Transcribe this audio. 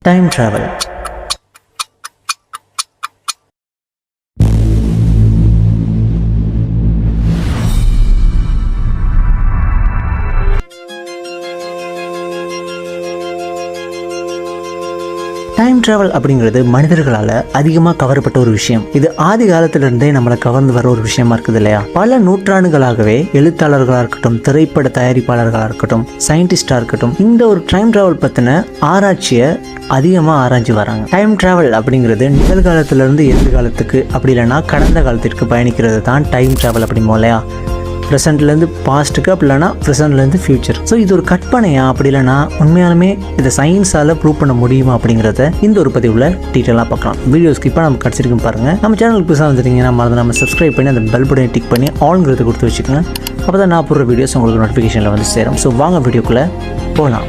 Time travel. Time travel அப்படிங்கிறது மனிதர்களால் அதிகமாக கவரப்பட்ட ஒரு விஷயம். இது ஆதி காலத்திலிருந்தே நம்மளை கவர்ந்து வர ஒரு விஷயமா இருக்குது இல்லையா? பல நூற்றாண்டுகளாகவே எழுத்தாளர்களாக இருக்கட்டும், திரைப்பட தயாரிப்பாளர்களாக இருக்கட்டும், சயின்டிஸ்டாக இருக்கட்டும், இந்த ஒரு டைம் டிராவல் பற்றின ஆராய்ச்சியை அதிகமாக ஆராய்ச்சி வராங்க. டைம் டிராவல் அப்படிங்கிறது நிகழ்காலத்திலிருந்து எதிர்காலத்துக்கு, அப்படி இல்லைன்னா கடந்த காலத்திற்கு பயணிக்கிறது தான் டைம் டிராவல் அப்படிமோ இல்லையா? ப்ரெசென்ட்லேருந்து பாஸ்ட்டுக்கு, அப்படி இல்லைனா ப்ரெசென்ட்லேருந்து ஃபியூச்சர். ஸோ இது ஒரு கற்பனையா, அப்படி இல்லைனா உண்மையாலுமே இதை சயின்ஸால் ப்ரூவ் பண்ண முடியுமா அப்படிங்கிறத இந்த ஒரு பதிவில் டீட்டெயிலாக பார்க்கலாம். வீடியோ ஸ்கிப்பாக நம்ம கிடச்சிருக்கும் பாருங்கள். நம்ம சேனலுக்கு புதுசாக வந்துட்டீங்கன்னா மறந்து நம்ம சப்ஸ்கிரைப் பண்ணி அந்த பெல் பட்டனை டிக் பண்ணி ஆல்ங்கிறத கொடுத்து வச்சுக்கோங்க. அப்போ தான் நான் போடுற வீடியோஸ் உங்களுக்கு நோட்டிஃபிகேஷனில் வந்து சேரும். ஸோ வாங்க வீடியோக்குள்ளே போகலாம்.